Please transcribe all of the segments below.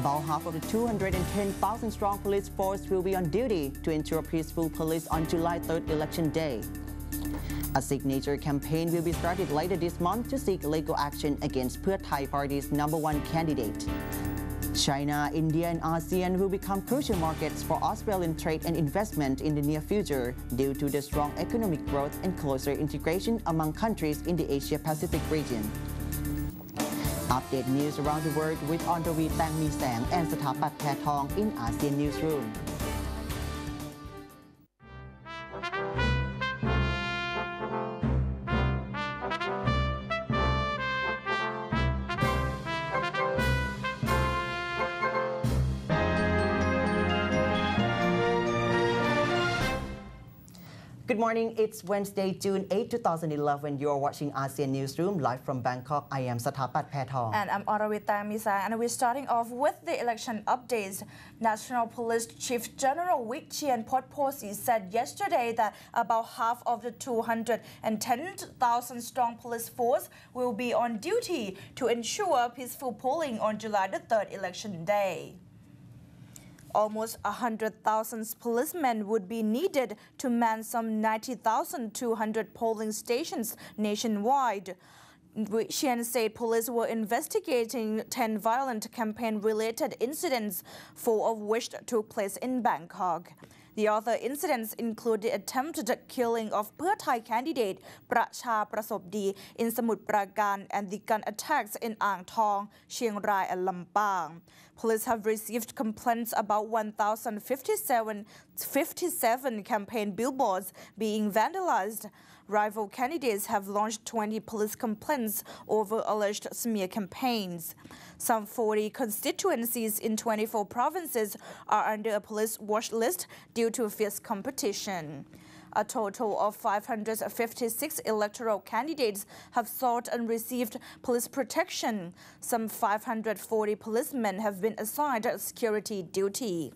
About half of the 210,000-strong police force will be on duty to ensure peaceful police on July 3rd election day. A signature campaign will be started later this month to seek legal action against Pheu Thai Party's #1 candidate. China, India and Asean will become crucial markets for Australian trade and investment in the near future due to the strong economic growth and closer integration among countries in the Asia-Pacific region. Update news around the world with Onrawi Tangmisang and Satapat Pathong in ASEAN Newsroom. Good morning, it's Wednesday, June 8, 2011. You're watching ASEAN Newsroom live from Bangkok. I am Satapat Pathong. And I'm Onrawi Tangmisang, and we're starting off with the election updates. National Police Chief General Wik Chien Potposi said yesterday that about half of the 210,000-strong police force will be on duty to ensure peaceful polling on July the 3rd election day. Almost 100,000 policemen would be needed to man some 90,200 polling stations nationwide. Chien said police were investigating 10 violent campaign-related incidents, 4 of which took place in Bangkok. The other incidents include the attempted killing of Pheu Thai candidate Pracha Prasopdi in Samut Prakan and the gun attacks in Ang Thong, Chiang Rai and Lampang. Police have received complaints about 1,057 campaign billboards being vandalized. Rival candidates have launched 20 police complaints over alleged smear campaigns. Some 40 constituencies in 24 provinces are under a police watch list due to fierce competition. A total of 556 electoral candidates have sought and received police protection. Some 540 policemen have been assigned security duty.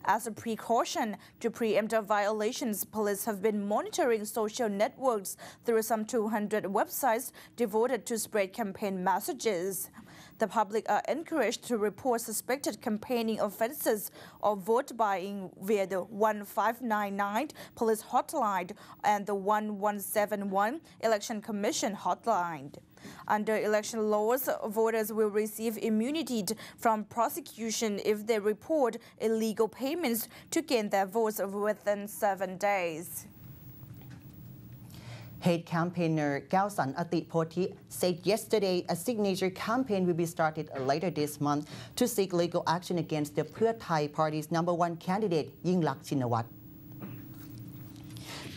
As a precaution to preempt violations, police have been monitoring social networks through some 200 websites devoted to spread campaign messages. The public are encouraged to report suspected campaigning offences or vote buying via the 1599 police hotline and the 1171 Election Commission hotline. Under election laws, voters will receive immunity from prosecution if they report illegal payments to gain their votes within 7 days. Hate campaigner Galsan Atipoti said yesterday a signature campaign will be started later this month to seek legal action against the Pheu Thai Party's #1 candidate, Yingluck Shinawatra.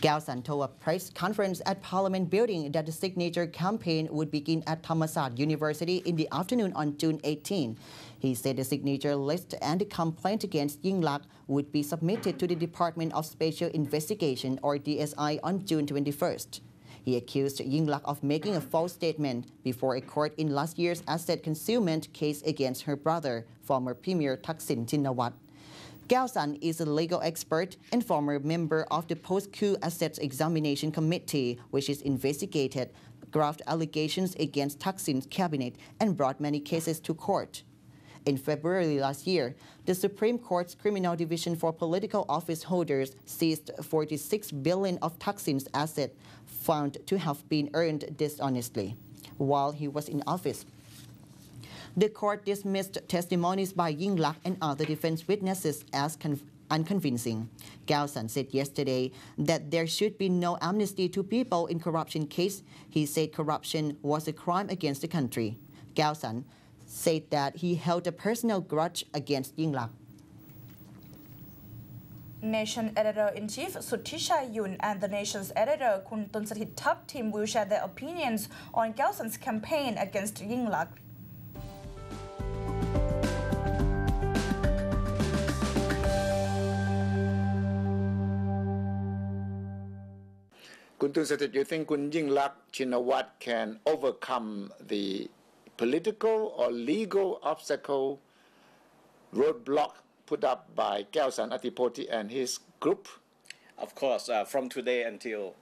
Galsan told a press conference at Parliament Building that the signature campaign would begin at Thammasat University in the afternoon on June 18. He said the signature list and the complaint against Yingluck would be submitted to the Department of Special Investigation or DSI on June 21st. He accused Yingluck of making a false statement before a court in last year's asset concealment case against her brother, former Premier Thaksin Shinawatra. Galsan is a legal expert and former member of the Post-Coup Assets Examination Committee, which has investigated graft allegations against Thaksin's cabinet and brought many cases to court. In February last year, the Supreme Court's Criminal Division for Political Office Holders seized 46 billion of Thaksin's assets found to have been earned dishonestly while he was in office. The court dismissed testimonies by Yingluck and other defense witnesses as unconvincing. Galsan said yesterday that there should be no amnesty to people in corruption case. He said corruption was a crime against the country. Galsan said that he held a personal grudge against Yingluck. Nation Editor-in-Chief Suthishai Yun and the Nation's editor Kun Tunsathit Thaptim will share their opinions on Galsan's campaign against Yingluck. Kun Tunsathit, you think Kun Yingluck Shinawatra can overcome the political or legal obstacle roadblock put up by Galsan Atipoti and his group? Of course, from today until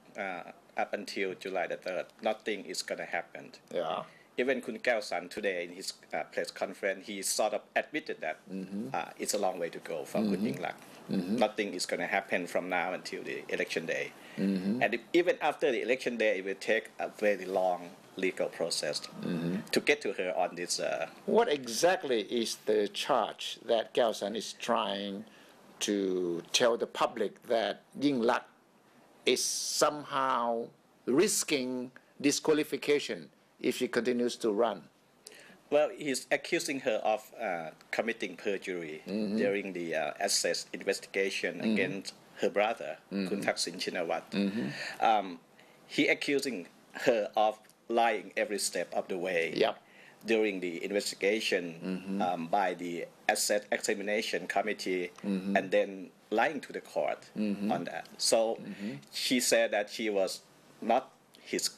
up until July the 3rd, nothing is going to happen. Yeah. even Kun Keo San today in his press conference, he sort of admitted that it's a long way to go for Kun Yingluck. Nothing is going to happen from now until the election day. And even after the election day, it will take a very long legal process to get to her on this. What exactly is the charge that Keo San is trying to tell the public that Yingluck is somehow risking disqualification if she continues to run? Well, he's accusing her of committing perjury during the assess investigation against her brother, Kun Thaksin Shinawatra. He accusing her of lying every step of the way during the investigation by the asset examination committee and then lying to the court on that. So she said that she was not his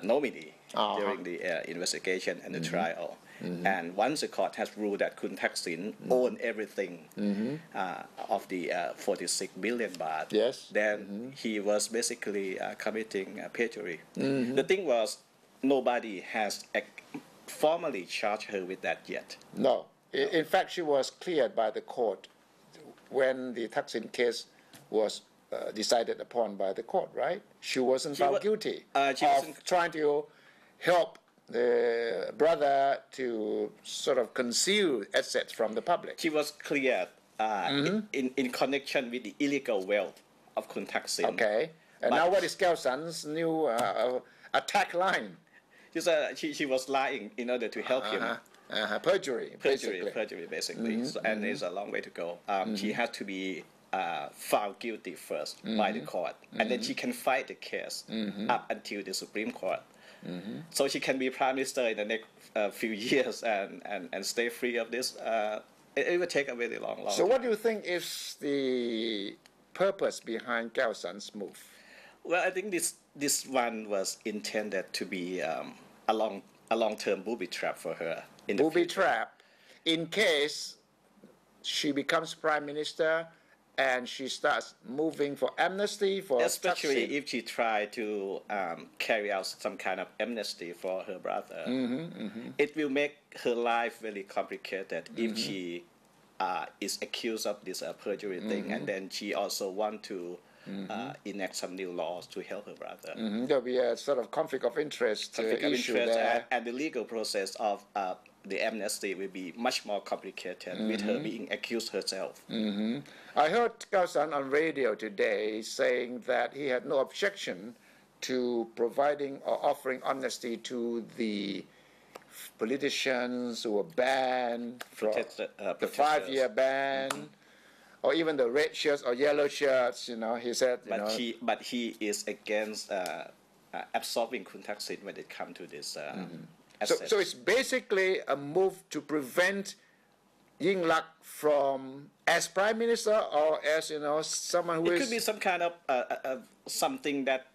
nominee during the investigation and the trial. And once the court has ruled that Kun Thaksin owned everything of the 46 billion baht, then he was basically committing perjury. The thing was, nobody has formally charged her with that yet. No. In fact, she was cleared by the court when the Thaksin case was decided upon by the court, right? She wasn't found guilty of trying to help the brother to sort of conceal assets from the public. She was cleared in connection with the illegal wealth of Kun Thaksin. Okay. And now what is Keo San's new attack line? She was lying in order to help him. Perjury, basically. Perjury, basically. And there's a long way to go. She has to be found guilty first by the court, and then she can fight the case up until the Supreme Court. So she can be prime minister in the next few years and stay free of this. It will take a very long time. So what do you think is the purpose behind Keo San's move? Well, I think this one was intended to be a long-term booby trap for her. Booby trap, in case she becomes prime minister and she starts moving for amnesty for especially Thaksin. If she tried to carry out some kind of amnesty for her brother. It will make her life very complicated if she is accused of this perjury thing, and then she also want to enact some new laws to help her brother. There'll be a sort of conflict of interest issue there. And the legal process of the amnesty will be much more complicated with her being accused herself. I heard Keo San on radio today saying that he had no objection to providing or offering amnesty to the politicians who were banned from the 5-year ban, or even the red shirts or yellow shirts. He said. But he is against absolving Kun Thaksin when it comes to this. So it's basically a move to prevent Yingluck from, as prime minister or as someone who it could be some kind of something that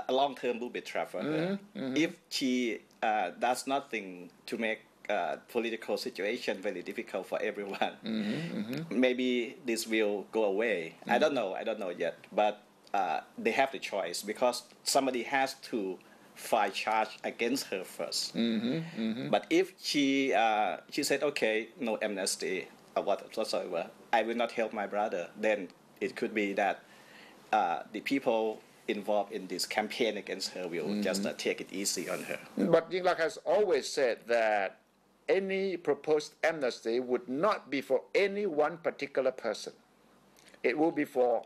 a long-term booby trap for her. If she does nothing to make political situation very difficult for everyone, maybe this will go away. I don't know yet, but they have the choice because somebody has to file charge against her first. But if she said, okay, no amnesty or whatsoever, I will not help my brother, then it could be that the people involved in this campaign against her will just take it easy on her. But Yingluck has always said that any proposed amnesty would not be for any one particular person. It will be for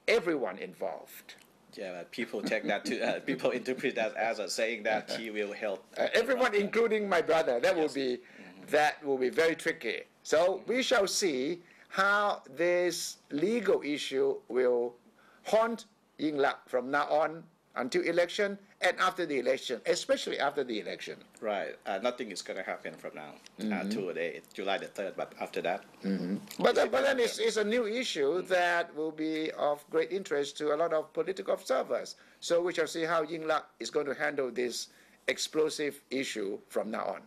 everyone involved. Yeah, people take that to people interpret that as saying that she will help everyone, including my brother. That will be very tricky. So we shall see how this legal issue will haunt Yingluck from now on until election and after the election, especially after the election. Right. Nothing is going to happen from now to July the 3rd, but after that. But then it's a new issue that will be of great interest to a lot of political observers. So we shall see how Yingluck is going to handle this explosive issue from now on.